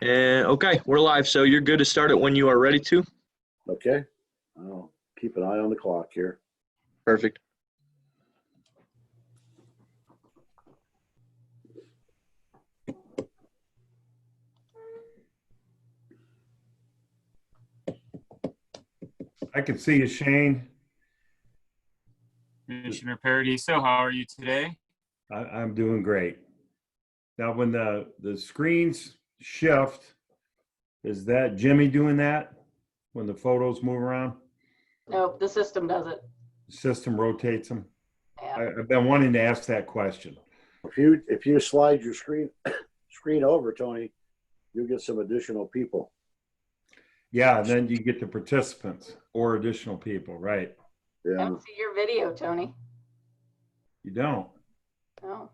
And okay, we're live, so you're good to start it when you are ready to. Okay, I'll keep an eye on the clock here. Perfect. I can see you, Shane. Commissioner Paradiso, how are you today? I'm doing great. Now, when the screens shift, is that Jimmy doing that when the photos move around? Nope, the system does it. The system rotates them? Yeah. I've been wanting to ask that question. If you slide your screen over, Tony, you'll get some additional people. Yeah, and then you get the participants or additional people, right? I Yeah. don't see your video, Tony. You don't. Oh.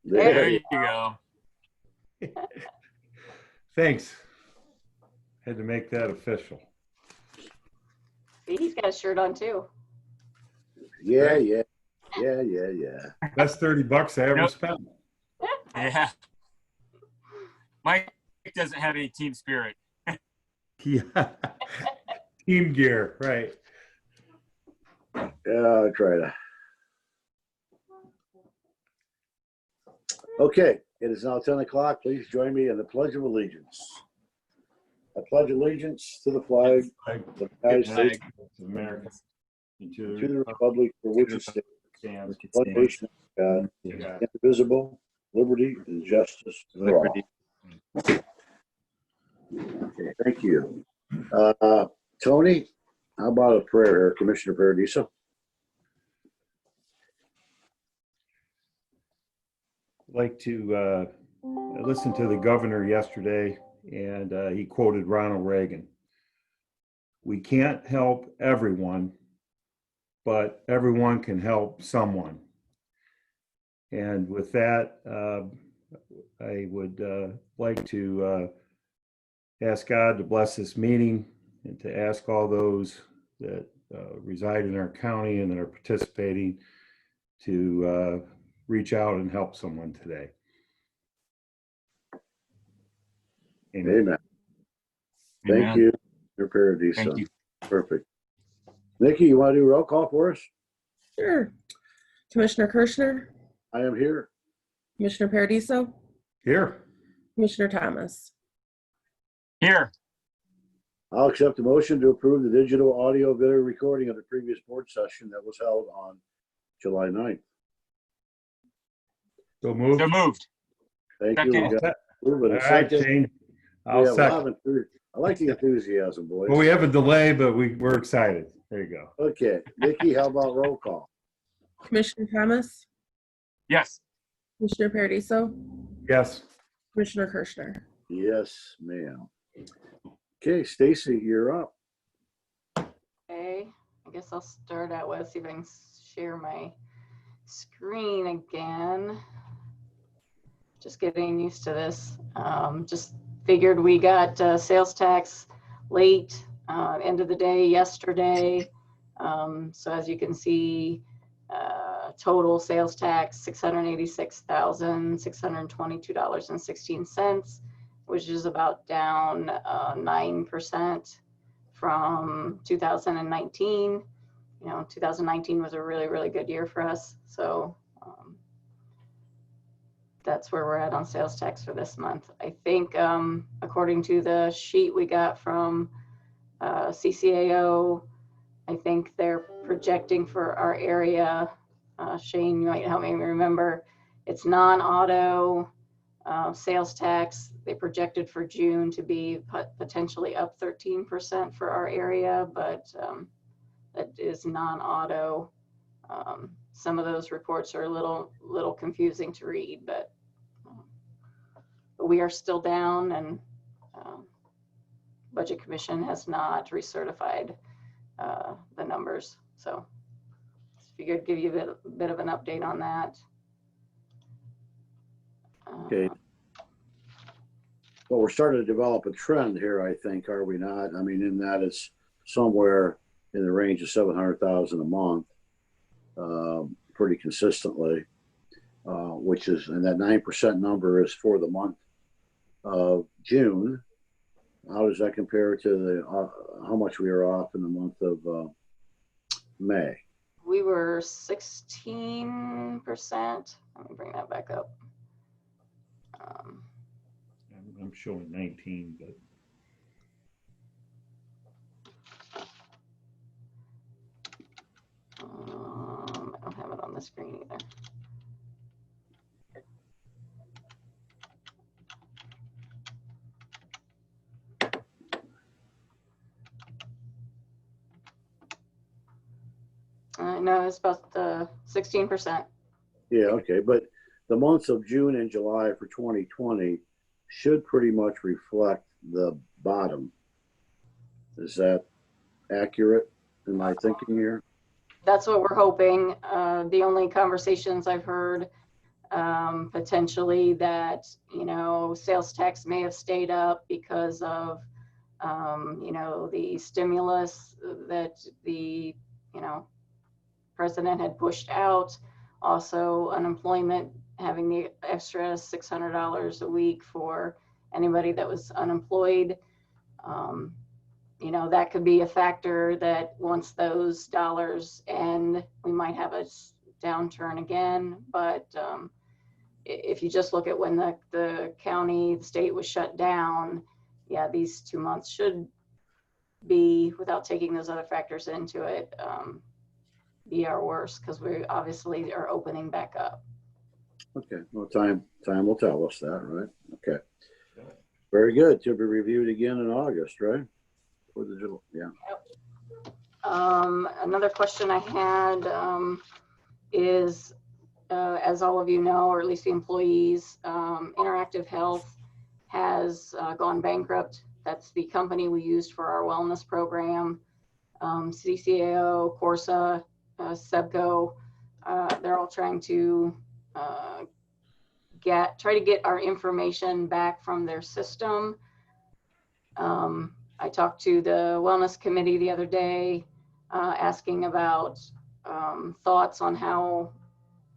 There you go. Thanks. Had to make that official. See, he's got a shirt on too. Yeah. That's $30 I ever Nope. spent. Yeah. Mike doesn't have any team spirit. Yeah. Team gear, right. Yeah, I'll try to. Okay, it is now 10 o'clock. Please join me in the Pledge of Allegiance. I pledge allegiance to the flag of the United States of America. and to the republic for which it stands, one nation under God, indivisible, liberty and justice for all. Okay, thank you. Tony, how about a prayer here, Commissioner Paradiso? I'd like to listen to the governor yesterday, and he quoted Ronald Reagan. We can't help everyone, but everyone can help someone. And with that, I would like to ask God to bless this meeting and to ask all those that reside in our county and that are participating to reach out and help someone today. Amen. Thank you, Mr. Paradiso. Thank you. Perfect. Nikki, you want to do a roll call for us? Sure. Commissioner Kirschner, I am here. Commissioner Paradiso, Here. Commissioner Thomas. Here. I'll accept the motion to approve the digital audio video recording of the previous board session that was held on July 9th. So moved. So moved. Thank you. We Second. got move All it a right, second. Shane. We I'll have a lot second. of I like the enthusiasm, boys. Well, we have a delay, but we're excited. There you go. Okay, Nikki, how about roll call? Commissioner Thomas, Yes. Commissioner Paradiso, Yes. Commissioner Kirschner. Yes, ma'am. Okay, Stacy, you're up. Okay, I guess I'll start out with, see if I can share my screen again. Just getting used to this. Just figured we got sales tax late, end of the day yesterday. So as you can see, total sales tax $686,622.16, which is about down 9% from 2019. You know, 2019 was a really, really good year for us. So that's where we're at on sales tax for this month. I think according to the sheet we got from CCAO, I think they're projecting for our area, Shane, you might help me remember, it's non-auto sales tax. They projected for June to be potentially up 13% for our area, but that is non-auto. Some of those reports are a little confusing to read, but we are still down, and Budget Commission has not recertified the numbers. So figured I'd give you a bit of an update on that. Okay. Well, we're starting to develop a trend here, I think, are we not? I mean, in that it's somewhere in the range of 700,000 a month, pretty consistently, which is, and that 9% number is for the month of June. How does that compare to the how much we are off in the month of May? We were 16%. Let me bring that back up. I'm showing 19, but I don't have it on the screen either. No, it's about 16%. Yeah, okay, but the months of June and July for 2020 should pretty much reflect the bottom. Is that accurate in my thinking here? That's what we're hoping. The only conversations I've heard potentially that, you know, sales tax may have stayed up because of, you know, the stimulus that the, you know, president had pushed out. Also, unemployment, having the extra $600 a week for anybody that was unemployed. You know, that could be a factor that once those dollars end, we might have a downturn again. But if you just look at when the county, the state was shut down, yeah, these 2 months should be, without taking those other factors into it, be our worst, because we obviously are opening back up. Okay, well, time will tell us that, right? Okay, very good. To be reviewed again in August, right? For the July, yeah. Yep. Another question I had is, as all of you know, or at least the employees, Interactive Health has gone bankrupt. That's the company we used for our wellness program. CCAO, Corsa, Sebco, they're all trying to try to get our information back from their system. I talked to the wellness committee the other day, asking about thoughts on how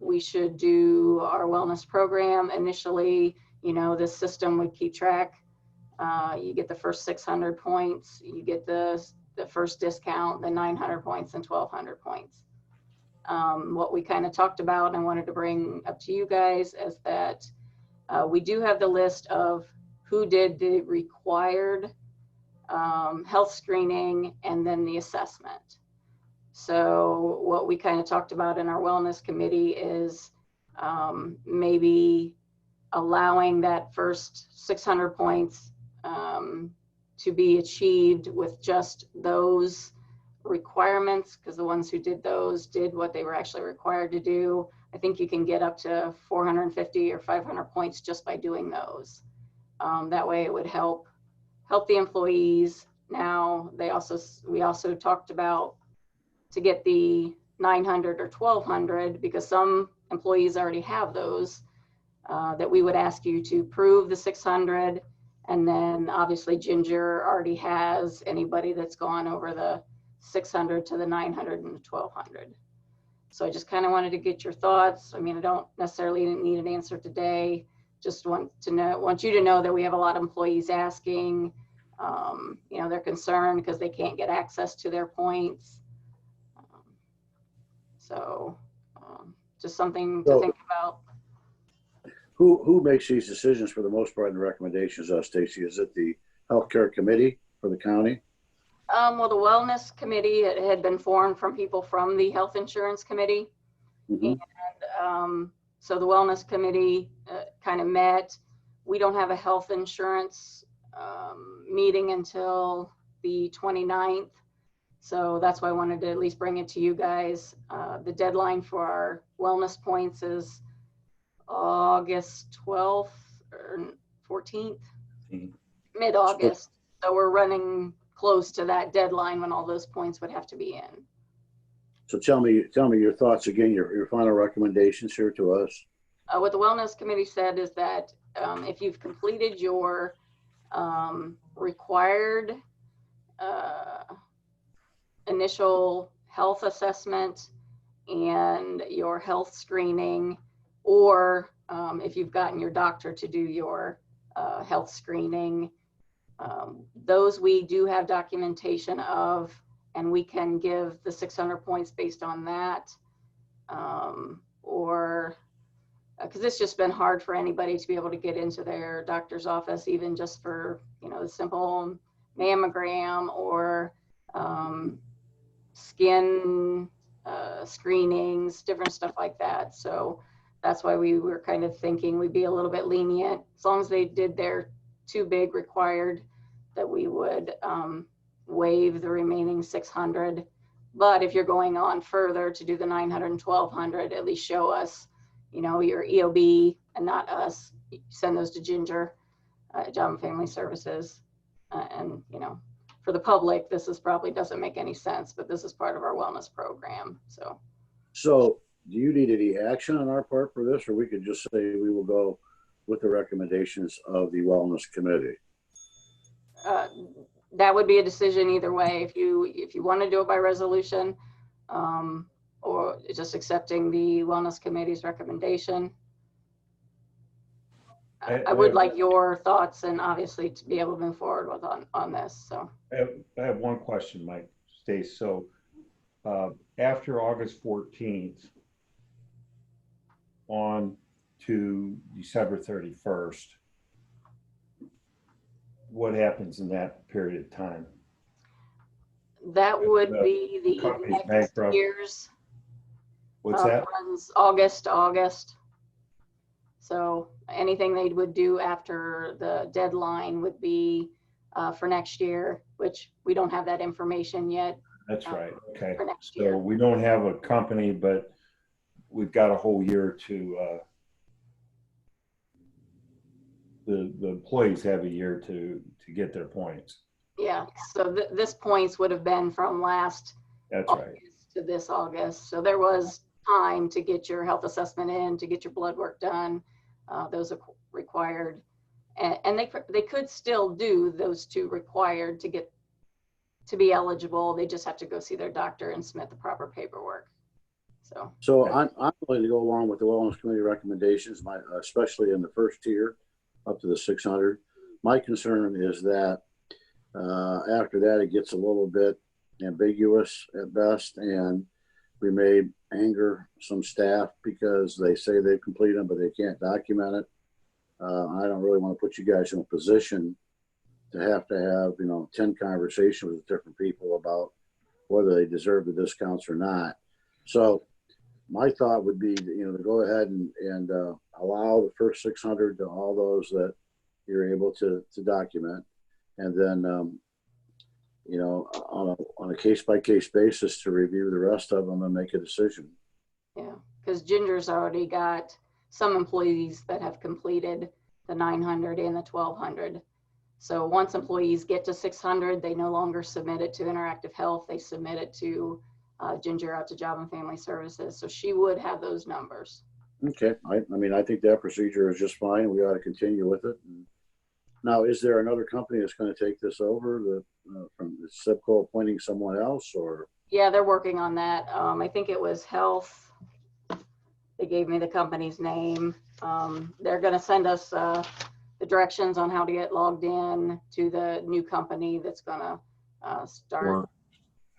we should do our wellness program. Initially, you know, this system would keep track. You get the first 600 points, you get the first discount, the 900 points and 1,200 points. What we kind of talked about and I wanted to bring up to you guys is that we do have the list of who did the required health screening and then the assessment. So what we kind of talked about in our wellness committee is maybe allowing that first 600 points to be achieved with just those requirements, because the ones who did those did what they were actually required to do. I think you can get up to 450 or 500 points just by doing those. That way it would help the employees. Now we also talked about to get the 900 or 1,200, because some employees already have those, that we would ask you to prove the 600. And then obviously Ginger already has anybody that's gone over the 600 to the 900 and the 1,200. So I just kind of wanted to get your thoughts. I mean, I don't necessarily need an answer today. Just want you to know that we have a lot of employees asking. You know, they're concerned because they can't get access to their points. Just something to think about. Who makes these decisions for the most part in the recommendations, Stacy? Is it the healthcare committee for the county? Well, the wellness committee, it had been formed from people from the health insurance committee. Mm-hmm. And so the wellness committee kind of met. We don't have a health insurance meeting until the 29th. So that's why I wanted to at least bring it to you guys. The deadline for our wellness points is August 12th or 14th, mid-August. So we're running close to that deadline when all those points would have to be in. So tell me your thoughts again, your final recommendations here to us. What the wellness committee said is that if you've completed your required initial health assessment and your health screening, or if you've gotten your doctor to do your health screening. Those we do have documentation of, and we can give the 600 points based on that. Or because it's just been hard for anybody to be able to get into their doctor's office, even just for, you know, the simple mammogram or skin screenings, different stuff like that. So that's why we were kind of thinking we'd be a little bit lenient, as long as they did their 2 big required, that we would waive the remaining 600. But if you're going on further to do the 900 and 1200, at least show us, you know, your EOB and not us. Send those to Ginger, Job and Family Services. And, you know, for the public, this is probably doesn't make any sense, but this is part of our wellness program. So do you need any action on our part for this, or we could just say we will go with the recommendations of the Wellness Committee? That would be a decision either way. If you want to do it by resolution, or just accepting the Wellness Committee's recommendation. I would like your thoughts, and obviously to be able to move forward with on this. So I have one question, Mike, Stace. So after August 14th on to December 31st, what happens in that period of time? that would be the company's next bankrupt. year's What's that? runs August to August. So anything they would do after the deadline would be for next year, which we don't have that information yet. That's right. Okay. For next So year. we don't have a company, but we've got a whole year to, the employees have a year to get their points. Yeah, so this points would have been from last That's August right. to this August. So there was time to get your health assessment in, to get your blood work done. Those are required. And they could still do those two required to be eligible. They just have to go see their doctor and submit the proper paperwork. So I'm willing to go along with the Wellness Committee recommendations, especially in the first tier up to the 600. My concern is that after that, it gets a little bit ambiguous at best, and we may anger some staff because they say they've completed them, but they can't document it. I don't really want to put you guys in a position to have 10 conversations with different people about whether they deserve the discounts or not. So my thought would be to go ahead and allow the first 600 to all those that you're able to document, and then on a case-by-case basis to review the rest of them and make a decision. yeah, because Ginger's already got some employees that have completed the 900 and the 1200. So once employees get to 600, they no longer submit it to Interactive Health. They submit it to Ginger out to Job and Family Services. So she would have those numbers. Okay. I think that procedure is just fine. We ought to continue with it. Now, is there another company that's going to take this over from the SIPCO appointing someone else, or? Yeah, they're working on that. I think it was Health. They gave me the company's name. They're going to send us the directions on how to get logged in to the new company that's going to start.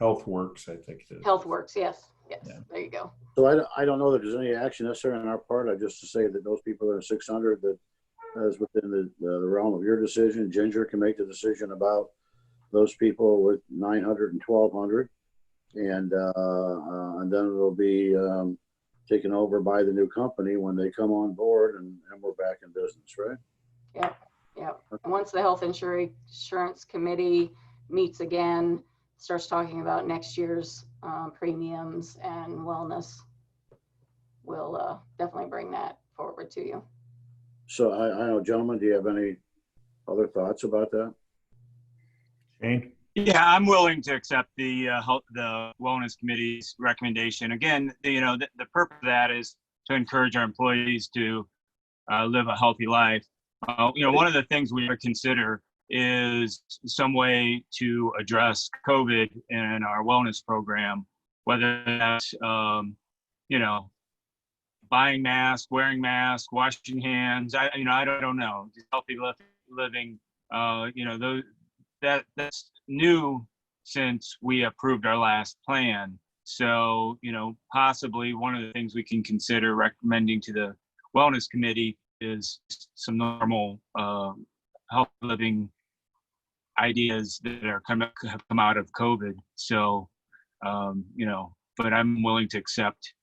HealthWorks, I think it is. HealthWorks, yes. Yeah. There you go. So I don't know that there's any action necessary on our part. I just to say that those people that are 600 that is within the realm of your decision. Ginger can make the decision about those people with 900 and 1200, and then it'll be taken over by the new company when they come on board, and we're back in business, right? Yep. And once the Health Insurance Committee meets again, starts talking about next year's premiums and wellness, we'll definitely bring that forward to you. So I don't know, gentlemen, do you have any other thoughts about that? Shane? Yeah, I'm willing to accept the Wellness Committee's recommendation. Again, the purpose of that is to encourage our employees to live a healthy life. One of the things we would consider is some way to address COVID in our wellness program, whether that's, buying masks, wearing masks, washing hands. I don't know. Healthy living living, that's new since we approved our last plan. So, possibly one of the things we can consider recommending to the Wellness Committee is some normal health living ideas that have come out of COVID. So, but I'm willing to accept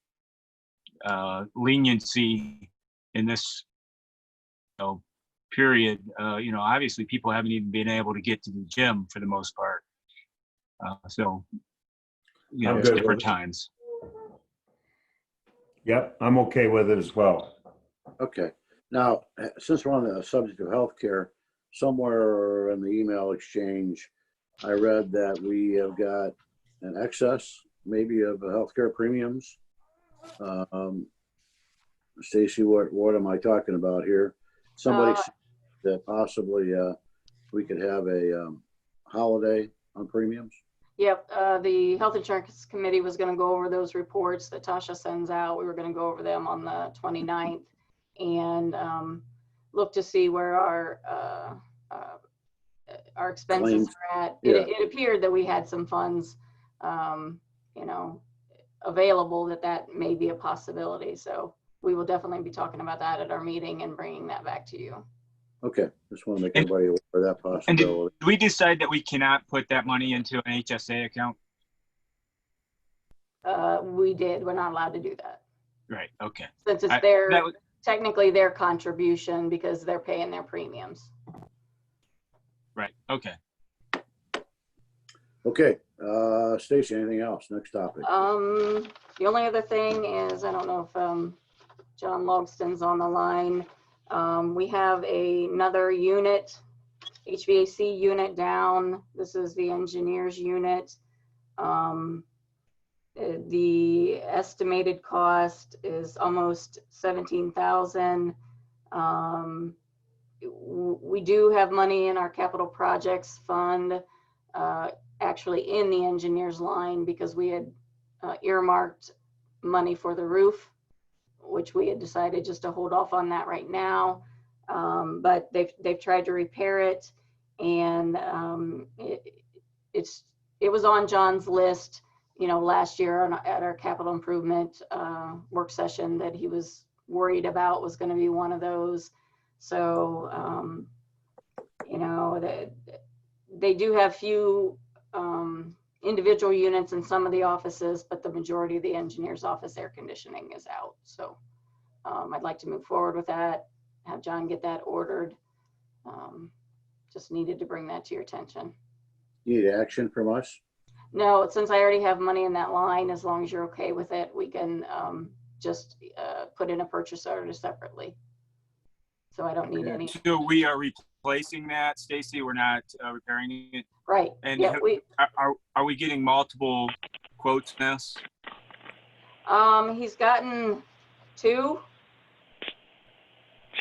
leniency in this period. Obviously people haven't even been able to get to the gym for the most part. I'm It's good different with it. times. Yep, I'm okay with it as well. Okay. Now, since we're on the subject of healthcare, somewhere in the email exchange, I read that we have got an excess, maybe, of healthcare premiums. Stacy, what am I talking about here? Somebody said that possibly we could have a holiday on premiums. Yep, the Health Insurance Committee was going to go over those reports that Tasha sends out. We were going to go over them on the 29th and look to see where our expenses Claims. are at. Yeah. It appeared that we had some funds, available, that may be a possibility. So we will definitely be talking about that at our meeting and bringing that back to you. Okay, just want to make everybody aware of that And did possibility. we decide that we cannot put that money into an HSA account? We did. We're not allowed to do that. Right. Okay. Since it's technically their contribution because they're paying their premiums. Right. Okay. Okay, Stacy, anything else? Next topic. The only other thing is, I don't know if John Logston's on the line. We have another unit, HVAC unit down. This is the engineer's unit. The estimated cost is almost $17,000. We do have money in our capital projects fund, actually in the engineer's line, because we had earmarked money for the roof, which we had decided just to hold off on that right now. But they've tried to repair it, and it was on John's list, last year at our capital improvement work session, that he was worried about was going to be one of those. So, they do have few individual units in some of the offices, but the majority of the engineer's office air conditioning is out. So I'd like to move forward with that, have John get that ordered. Just needed to bring that to your attention. You need action from us? No, since I already have money in that line, as long as you're okay with it, we can just put in a purchase order separately. So I don't need any. So we are replacing that, Stacy. We're not repairing it. Right. And yeah, are we getting multiple quotes on this? He's gotten 2.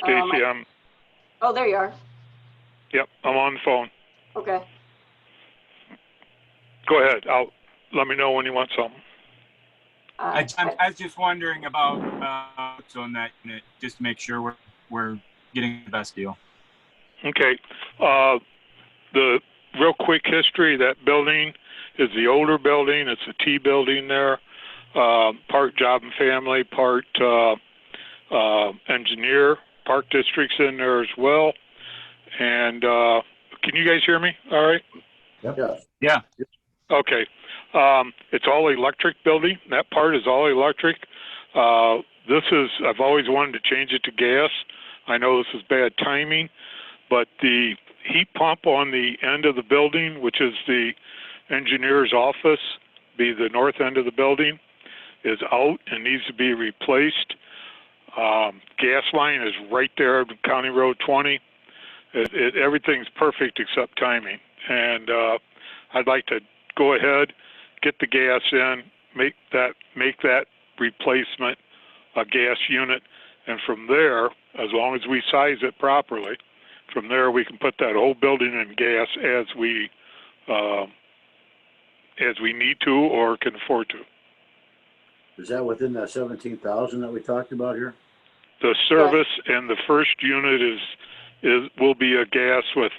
Stacy, Oh, there you are. Yep, I'm on the phone. Okay. Go ahead. Let me know when you want something. I was just wondering about on that unit, just to make sure we're getting the best deal. Okay. The real quick history of that building is the older building. It's a T building there, part job and family, part engineer, park districts in there as well. And can you guys hear me all right? Yes. Yeah. Okay. It's all electric building. That part is all electric. I've always wanted to change it to gas. I know this is bad timing, but the heat pump on the end of the building, which is the engineer's office, be the north end of the building, is out and needs to be replaced. Gas line is right there on County Road 20. Everything's perfect except timing. And I'd like to go ahead, get the gas in, make that replacement a gas unit, and from there, as long as we size it properly, from there we can put that whole building in gas as we need to or can afford to. Is that within that 17,000 that we talked about here? The service and the first unit is will be a gas with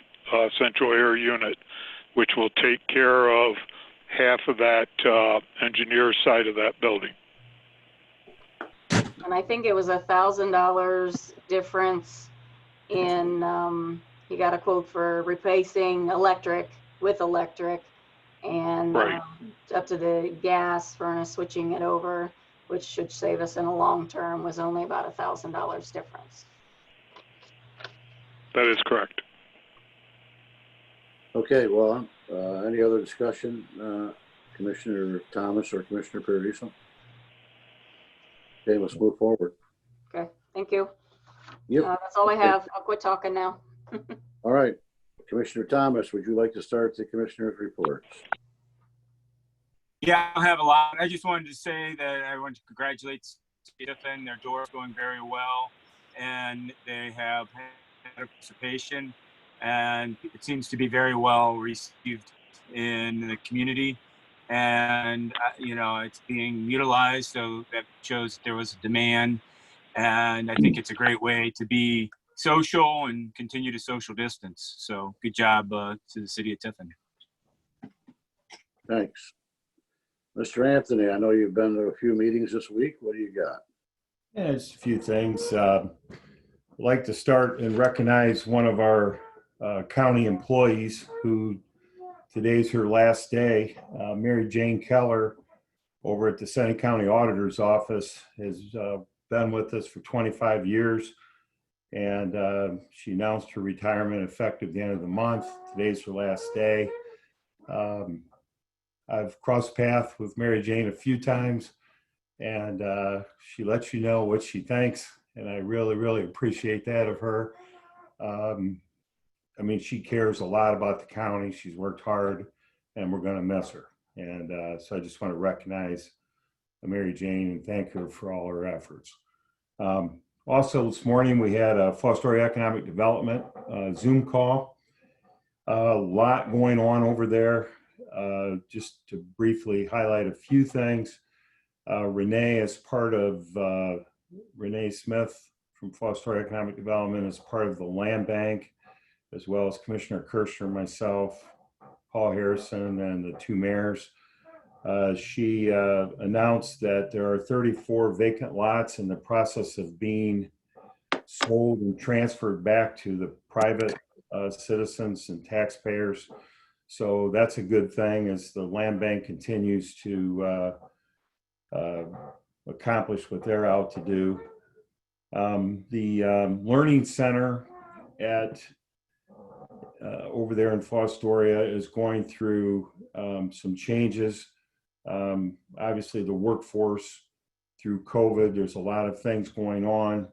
central air unit, which will take care of half of that engineer side of that building. And I think it was $1,000 difference in, he got a quote for replacing electric with electric, and Right. up to the gas furnace, switching it over, which should save us in the long term, was only about $1,000 difference. That is correct. Okay, well, any other discussion, Commissioner Thomas or Commissioner Paradiso? Okay, let's move forward. Okay, thank you. Yep. That's all I have. I'll quit talking now. All right. Commissioner Thomas, would you like to start the commissioner's reports? Yeah, I have a lot. I just wanted to say that I want to congratulate Tiffin. Their door's going very well, and they have had participation, and it seems to be very well received in the community. And it's being utilized, so that shows there was a demand. And I think it's a great way to be social and continue to social distance. So good job to the city of Tiffin. Thanks. Mr. Anthony, I know you've been to a few meetings this week. What do you got? Yeah, just a few things. I'd like to start and recognize one of our county employees who today's her last day. Mary Jane Keller over at the Senate County Auditor's Office has been with us for 25 years. And she announced her retirement effective the end of the month. Today's her last day. I've crossed paths with Mary Jane a few times, and she lets you know what she thinks, and I really, really appreciate that of her. I mean, she cares a lot about the county. She's worked hard, and we're going to miss her. And so I just want to recognize Mary Jane and thank her for all her efforts. Also, this morning we had a Fall Story Economic Development Zoom call. A lot going on over there. Just to briefly highlight a few things. Renee, as part of Renee Smith from Fall Story Economic Development, as part of the Land Bank, as well as Commissioner Kirschner, myself, Paul Harrison, and the two mayors. She announced that there are 34 vacant lots in the process of being sold and transferred back to the private citizens and taxpayers. So that's a good thing as the land bank continues to accomplish what they're out to do. The Learning Center at over there in Fostoria is going through some changes. Obviously the workforce through COVID, there's a lot of things going on.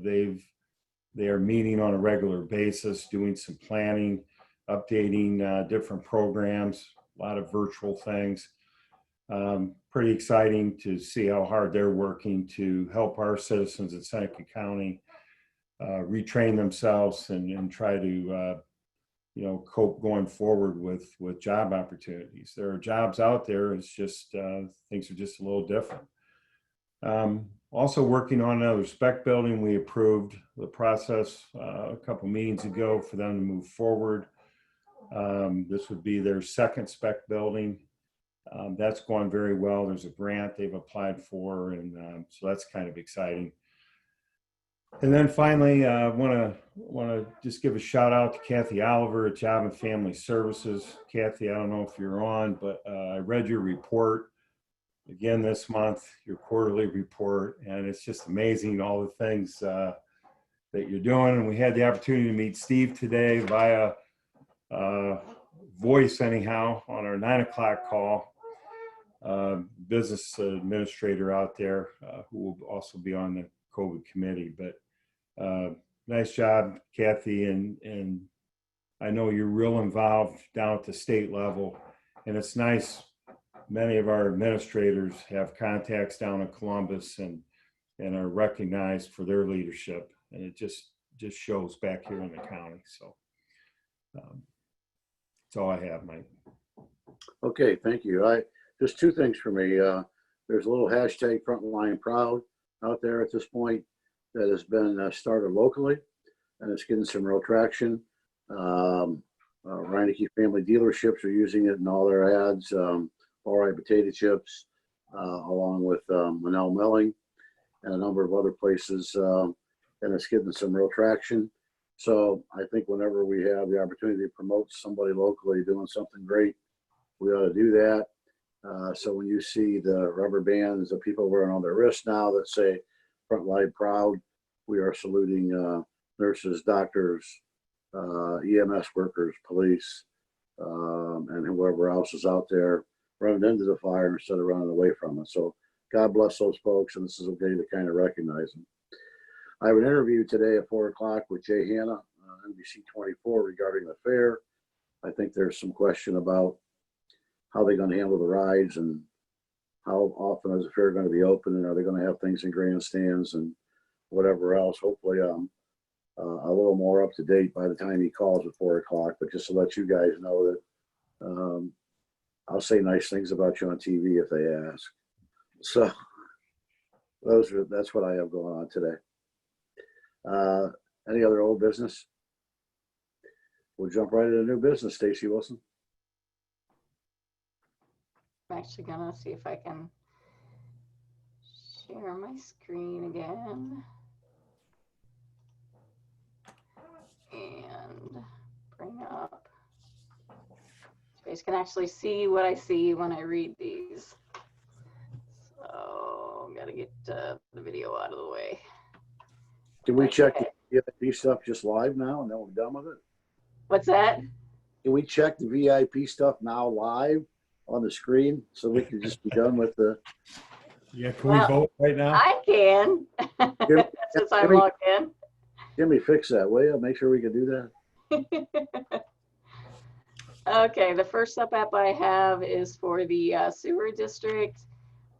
They are meeting on a regular basis, doing some planning, updating different programs, a lot of virtual things. Pretty exciting to see how hard they're working to help our citizens in Seneca County retrain themselves and try to cope going forward with job opportunities. There are jobs out there, it's just things are just a little different. Also working on another spec building. We approved the process a couple meetings ago for them to move forward. This would be their second spec building. That's going very well. There's a grant they've applied for, and so that's kind of exciting. And then finally, I want to just give a shout out to Kathy Oliver at Job and Family Services. Kathy, I don't know if you're on, but I read your report again this month, your quarterly report, and it's just amazing all the things that you're doing. And we had the opportunity to meet Steve today via voice anyhow on our 9 o'clock call. Business administrator out there who will also be on the COVID committee. But nice job, Kathy, and I know you're real involved down at the state level, and it's nice. Many of our administrators have contacts down in Columbus and are recognized for their leadership, and it just shows back here in the county. So that's all I have, Mike. Okay, thank you. Just two things for me. There's a little hashtag Frontline Proud out there at this point that has been started locally. and it's getting some real traction. Reineke family dealerships are using it in all their ads. All Right Potato Chips, along with Manel Milling and a number of other places, and it's getting some real traction. So I think whenever we have the opportunity to promote somebody locally doing something great, we ought to do that. So when you see the rubber bands that people wearing on their wrists now that say Frontline Proud, we are saluting nurses, doctors, EMS workers, police, and whoever else is out there running into the fire instead of running away from it. So God bless those folks, and this is a day to kind of recognize them. I have an interview today at 4 o'clock with Jay Hanna, NBC 24, regarding the fair. I think there's some question about how they're going to handle the rides and how often is the fair going to be open, and are they going to have things in grandstands and whatever else. Hopefully a little more up to date by the time he calls at 4 o'clock, but just to let you guys know that I'll say nice things about you on TV if they ask. So that's what I have going on today. Any other old business? We'll jump right into new business. Stacy Wilson. I'm actually gonna see if I can share my screen again and bring up, so you guys can actually see what I see when I read these. So I'm gotta get the video out of the way. Can we check Okay. the VIP stuff just live now and then we're done with it? What's that? Can we check the VIP stuff now live on the screen so we can just be done with the? Yeah, can Well, we vote right now? I can, since I'm logged in. Jimmy, fix that, will you? Make sure we can do that. Okay, the first up app I have is for the sewer district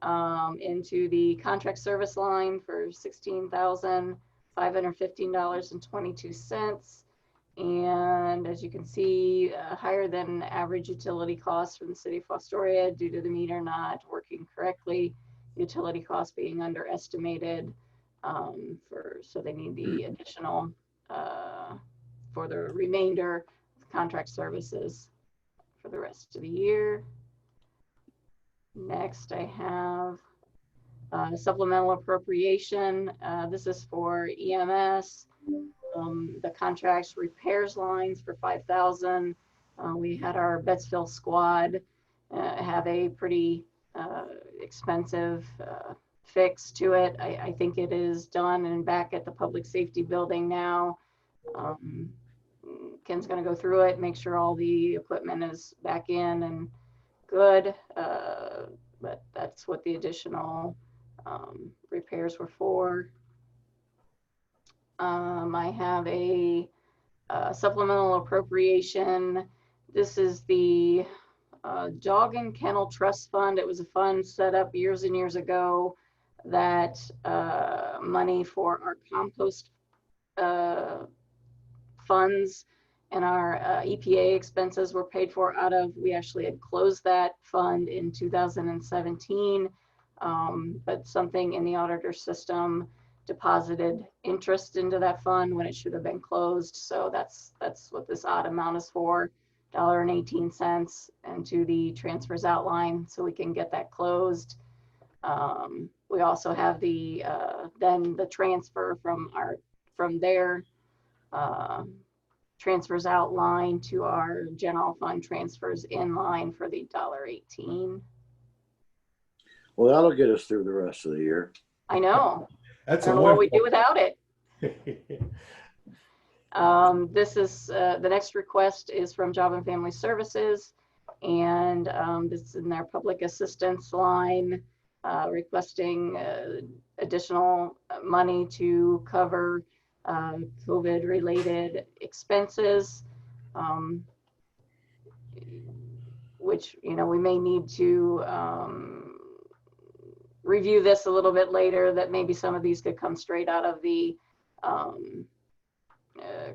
into the contract service line for $16,515.22. And as you can see, higher than average utility costs from the city of Fostoria due to the meter not working correctly, utility costs being underestimated. So they need the additional for the remainder of contract services for the rest of the year. Next, I have supplemental appropriation. This is for EMS. The contracts repairs lines for $5,000. We had our Bettsville squad have a pretty expensive fix to it. I think it is done and back at the public safety building now. Ken's going to go through it, make sure all the equipment is back in and good. But that's what the additional repairs were for. I have a supplemental appropriation. This is the Dog and Kennel Trust Fund. It was a fund set up years and years ago that money for our compost funds and our EPA expenses were paid for out of. We actually had closed that fund in 2017, but something in the auditor system deposited interest into that fund when it should have been closed. So that's what this odd amount is for, $1.18 into the transfers out line so we can get that closed. We also have the then the transfer from their transfers out line to our general fund transfers in line for the $1.18. Well, that'll get us through the rest of the year. I know. That's I don't know what we do without it. This is the next request is from Job and Family Services, and this is in their public assistance line, requesting additional money to cover COVID-related expenses, which, you know, we may need to review this a little bit later, that maybe some of these could come straight out of the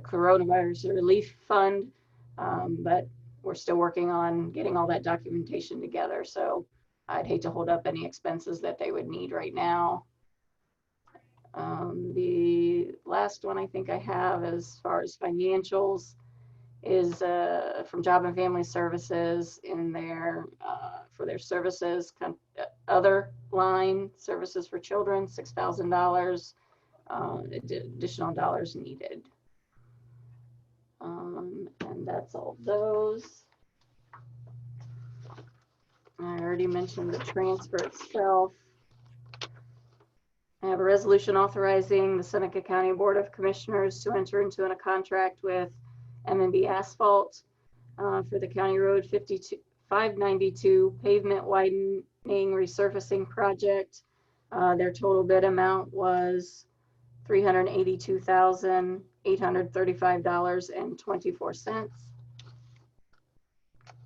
coronavirus relief fund, but we're still working on getting all that documentation together. So I'd hate to hold up any expenses that they would need right now. The last one I think I have as far as financials is from Job and Family Services in their for their services, other line services for children, $6,000, additional dollars needed. And that's all those. I already mentioned the transfer itself. I have a resolution authorizing the Seneca County Board of Commissioners to enter into a contract with M&B Asphalt for the County Road 592 pavement widening resurfacing project. Their total bid amount was $382,835.24.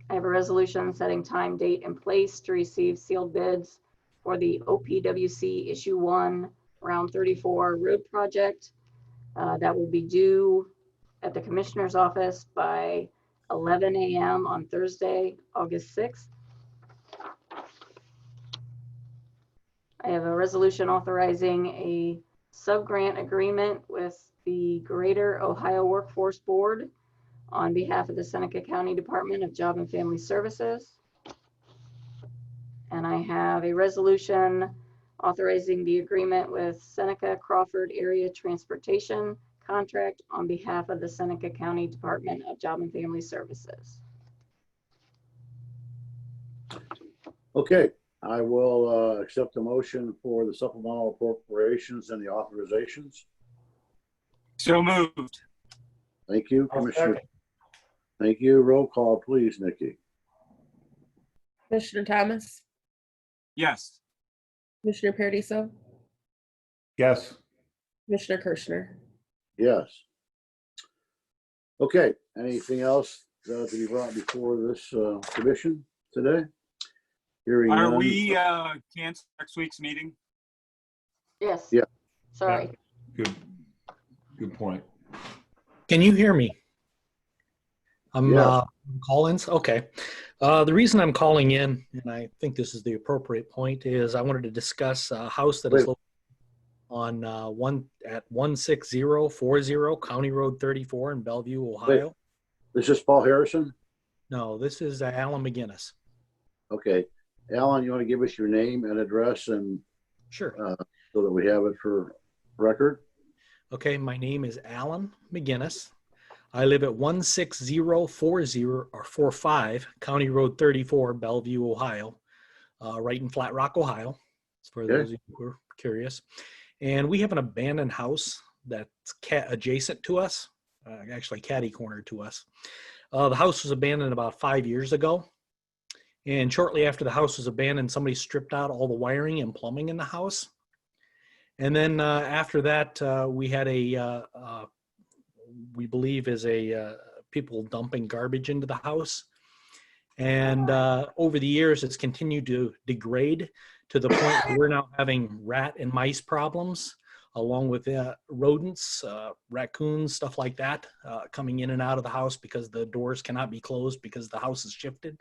I have a resolution setting time, date, and place to receive sealed bids for the OPWC Issue 1 Round 34 road project. That will be due at the Commissioner's office by 11 a.m. on Thursday, August 6th. I have a resolution authorizing a sub-grant agreement with the Greater Ohio Workforce Board on behalf of the Seneca County Department of Job and Family Services. And I have a resolution authorizing the agreement with Seneca Crawford Area Transportation Contract on behalf of the Seneca County Department of Job and Family Services. Okay, I will accept the motion for the supplemental appropriations and the authorizations. So moved. Thank you, I'll Commissioner. second. Thank you. Roll call, please, Nikki. Commissioner Thomas, Yes. Commissioner Paradiso, Yes. Commissioner Kirschner. Yes. Okay, anything else to be brought before this commission today? Hearing Are none. we cancel next week's meeting? Yes. Yeah. Sorry. Good point. Can you hear me? I'm Yes. Collins. Okay. The reason I'm calling in, and I think this is the appropriate point, is I wanted to discuss a house that is Wait. located on 16040 County Road 34 in Bellevue, Ohio. This is Paul Harrison. No, this is Alan McGinnis. Okay. Alan, you want to give us your name and address and Sure. so that we have it for record? Okay, my name is Alan McGinnis. I live at 16040 or 45 County Road 34, Bellevue, Ohio, right in Flat Rock, Ohio, for Okay. those of you who are curious. And we have an abandoned house that's adjacent to us, actually catty corner to us. The house was abandoned about 5 years ago. And shortly after the house was abandoned, somebody stripped out all the wiring and plumbing in the house. And then after that, we had we believe is people dumping garbage into the house. And over the years, it's continued to degrade to the point where we're now having rat and mice problems, along with rodents, raccoons, stuff like that, coming in and out of the house because the doors cannot be closed because the house is shifted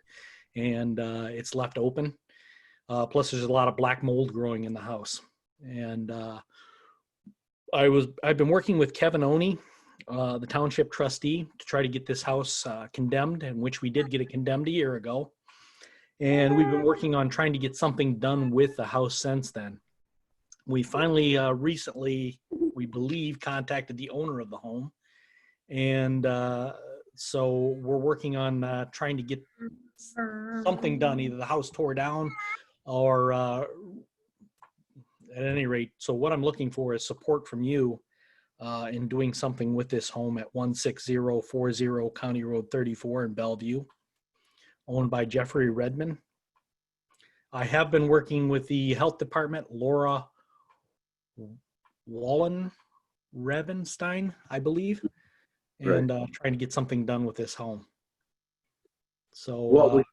and it's left open. Plus, there's a lot of black mold growing in the house. And I've been working with Kevin Oney, the township trustee, to try to get this house condemned, in which we did get it condemned a year ago. And we've been working on trying to get something done with the house since then. We finally recently, we believe, contacted the owner of the home. And so we're working on trying to get something done, either the house tore down or at any rate. So what I'm looking for is support from you in doing something with this home at 16040 County Road 34 in Bellevue, owned by Jeffrey Redman. I have been working with the health department, Laura Wallen Revenstein, I believe, and trying to get something done with this home. So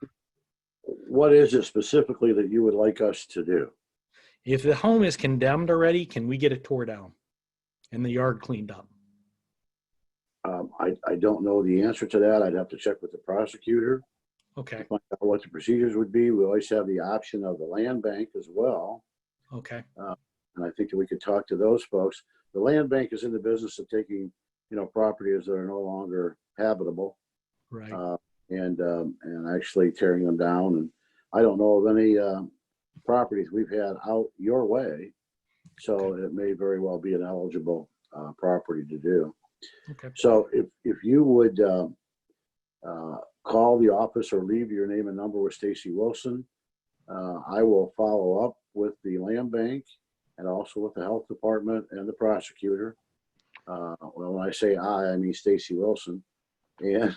what is it specifically that you would like us to do? if the home is condemned already, can we get it tore down and the yard cleaned up? I don't know the answer to that. I'd have to check with the prosecutor. Okay. To find out what the procedures would be. We always have the option of the land bank as well. Okay. And I think that we could talk to those folks. The land bank is in the business of taking, properties that are no longer habitable, Right. and actually tearing them down. And I don't know of any properties we've had out your way, so it may very well be an eligible property to do. Okay. So if you would call the office or leave your name and number with Stacy Wilson, I will follow up with the land bank and also with the health department and the prosecutor. Well, when I say I mean Stacy Wilson, and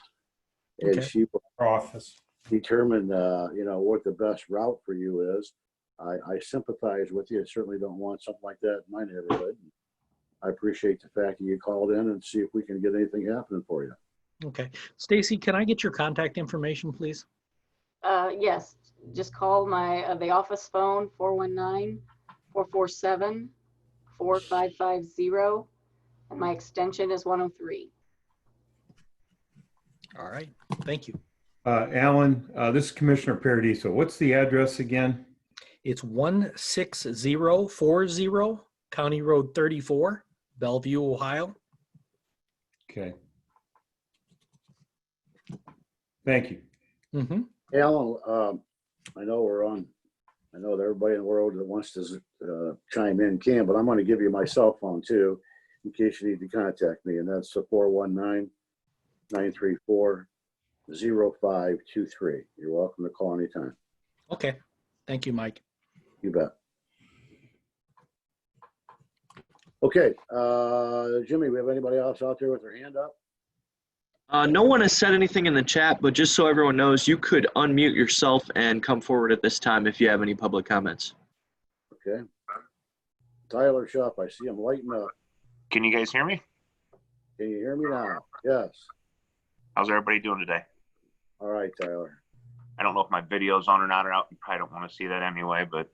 Okay. she will Office. determine, what the best route for you is. I sympathize with you. I certainly don't want something like that in my neighborhood. I appreciate the fact that you called in and see if we can get anything happening for you. Okay. Stacy, can I get your contact information, please? Yes, just call the office phone, 419-447-4550, and my extension is 103. All right. Thank you. Alan, this is Commissioner Paradiso. What's the address again? It's 16040 County Road 34, Bellevue, Ohio. Okay. Thank you. Mm-hmm. Alan, I know that everybody in the world that wants to chime in can, but I'm going to give you my cell phone too, in case you need to contact me, and that's 419-934-0523. You're welcome to call anytime. Okay. Thank you, Mike. You bet. Okay, Jimmy, we have anybody else out there with their hand up? No one has said anything in the chat, but just so everyone knows, you could unmute yourself and come forward at this time if you have any public comments. Okay. Tyler Shuff, I see him lighting up. Can you guys hear me? Can you hear me now? Yes. How's everybody doing today? All right, Tyler. I don't know if my video's on or not or out. You probably don't want to see that anyway, but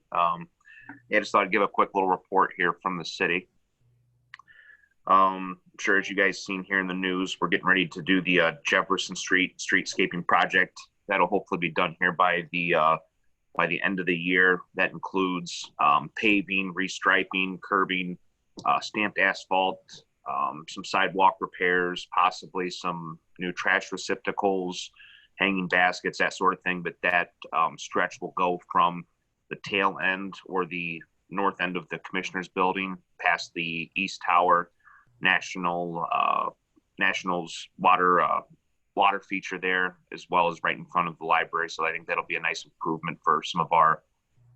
yeah, just thought I'd give a quick little report here from the city. I'm sure as you guys seen here in the news, we're getting ready to do the Jefferson Street streetscaping project. That'll hopefully be done here by the end of the year. That includes paving, restriping, curbing, stamped asphalt, some sidewalk repairs, possibly some new trash receptacles, hanging baskets, that sort of thing. But that stretch will go from the tail end or the north end of the Commissioner's building past the East Tower, Nationals water feature there, as well as right in front of the library. So I think that'll be a nice improvement for some of our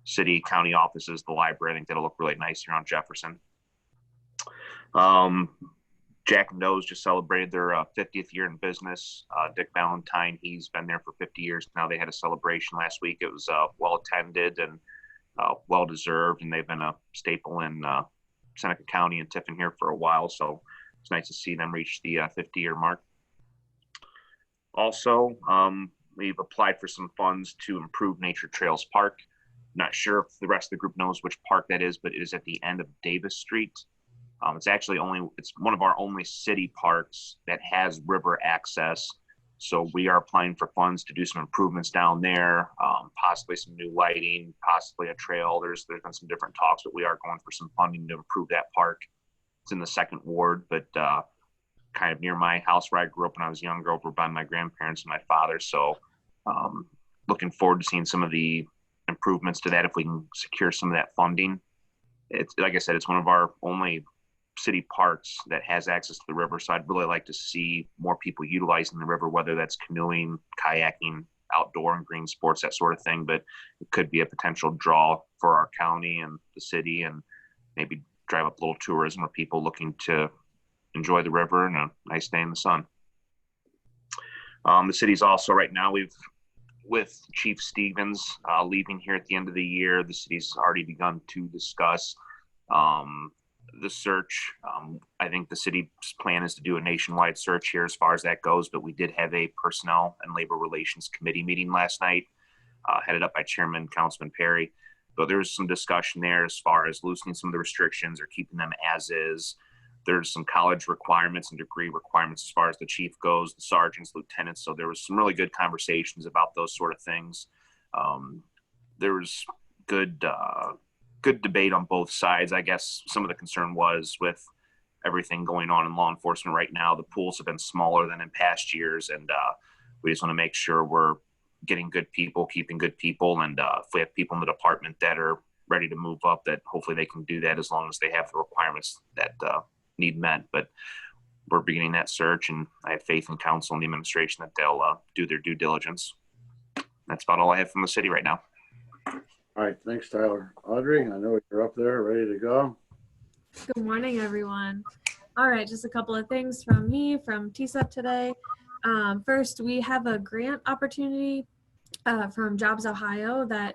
city, county offices, the library. I think that'll look really nice here on Jefferson. Jack and Doe's just celebrated their 50th year in business. Dick Valentine, he's been there for 50 years now. They had a celebration last week. It was well attended and well deserved, and they've been a staple in Seneca County and Tiffin here for a while. So it's nice to see them reach the 50-year mark. Also, we've applied for some funds to improve Nature Trails Park. Not sure if the rest of the group knows which park that is, but it is at the end of Davis Street. It's one of our only city parks that has river access. So we are applying for funds to do some improvements down there, possibly some new lighting, possibly a trail. There's been some different talks, but we are going for some funding to improve that park. It's in the 2nd Ward, but kind of near my house where I grew up when I was younger, over by my grandparents and my father. So looking forward to seeing some of the improvements to that if we can secure some of that funding. It's, like I said, it's one of our only city parks that has access to the river. So I'd really like to see more people utilizing the river, whether that's canoeing, kayaking, outdoor and green sports, that sort of thing. But it could be a potential draw for our county and the city, and maybe drive up a little tourism or people looking to enjoy the river and a nice day in the sun. The city's also right now, with Chief Stevens leaving here at the end of the year, the city's already begun to discuss the search. I think the city's plan is to do a nationwide search here as far as that goes, but we did have a Personnel and Labor Relations Committee meeting last night, headed up by Chairman Councilman Perry. So there's some discussion there as far as loosening some of the restrictions or keeping them as is. There's some college requirements and degree requirements as far as the chief goes, the sergeants, lieutenants. So there was some really good conversations about those sort of things. There was good good debate on both sides. I guess some of the concern was with everything going on in law enforcement right now. The pools have been smaller than in past years, and we just want to make sure we're getting good people, keeping good people, and if we have people in the department that are ready to move up, that hopefully they can do that as long as they have the requirements that need met. But we're beginning that search, and I have faith in council and the administration that they'll do their due diligence. That's about all I have from the city right now. All right, thanks, Tyler. Audrey, I know you're up there, ready to go. Good morning, everyone. All right, just a couple of things from me from TSEP today. First, we have a grant opportunity from Jobs Ohio that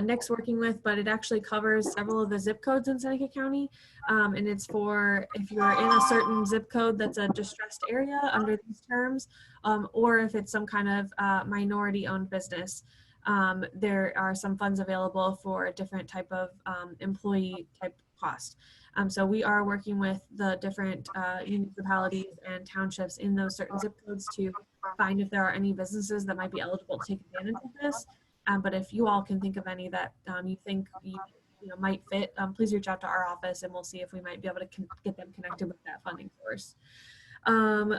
Nick's working with, but it actually covers several of the zip codes in Seneca County. And it's for if you're in a certain zip code that's a distressed area under these terms, or if it's some kind of minority-owned business. There are some funds available for a different type of employee type cost. So we are working with the different municipalities and townships in those certain zip codes to find if there are any businesses that might be eligible to take advantage of this. But if you all can think of any that you think you might fit, please reach out to our office and we'll see if we might be able to get them connected with that funding source.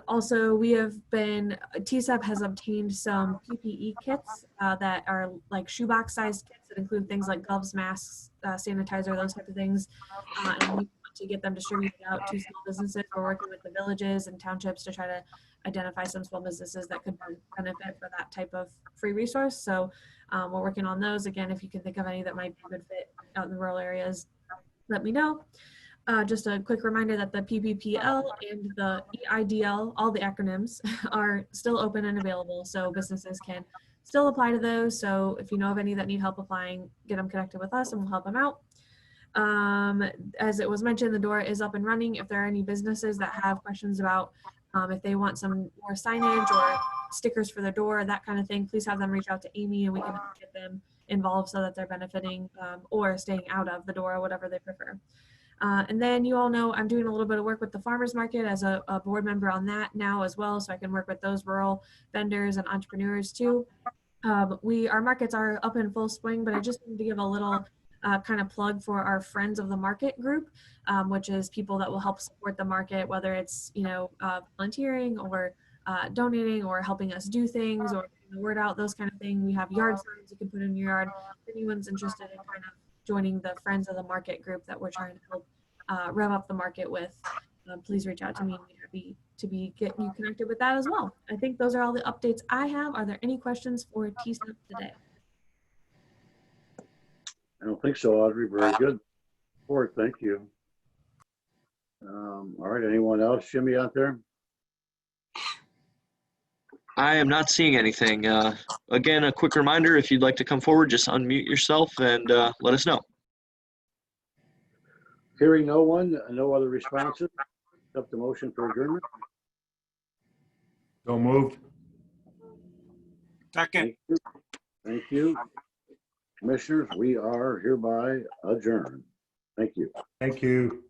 Also, we have been, TSEP has obtained some PPE kits that are like shoebox sized kits that include things like gloves, masks, sanitizer, those type of things. And we want to get them distributed out to small businesses. We're working with the villages and townships to try to identify some small businesses that could benefit for that type of free resource. So we're working on those. Again, if you can think of any that might be a good fit out in the rural areas, let me know. Just a quick reminder that the PPPL and the EIDL, all the acronyms, are still open and available, so businesses can still apply to those. So if you know of any that need help applying, get them connected with us and we'll help them out. As it was mentioned, the door is up and running. If there are any businesses that have questions about if they want some more signage or stickers for the door, that kind of thing, please have them reach out to Amy and we can get them involved so that they're benefiting or staying out of the door, whatever they prefer. And then you all know I'm doing a little bit of work with the farmers market as a board member on that now as well, so I can work with those rural vendors and entrepreneurs too. Our markets are up in full swing, but I just wanted to give a little kind of plug for our Friends of the Market group, which is people that will help support the market, whether it's volunteering or donating or helping us do things or getting the word out, those kind of things. We have yard signs you can put in your yard. If anyone's interested in kind of joining the Friends of the Market group that we're trying to help rev up the market with, please reach out to me. I'd be happy to get you connected with that as well. I think those are all the updates I have. Are there any questions for TSEP today? I don't think so, Audrey. Very good report. Thank you. All right, anyone else? Jimmy out there? I am not seeing anything. Again, a quick reminder, if you'd like to come forward, just unmute yourself and let us know. Hearing no one, no other responses, accept the motion for adjournment. So moved. Second. Thank you. Commissioners, we are hereby adjourned. Thank you. Thank you.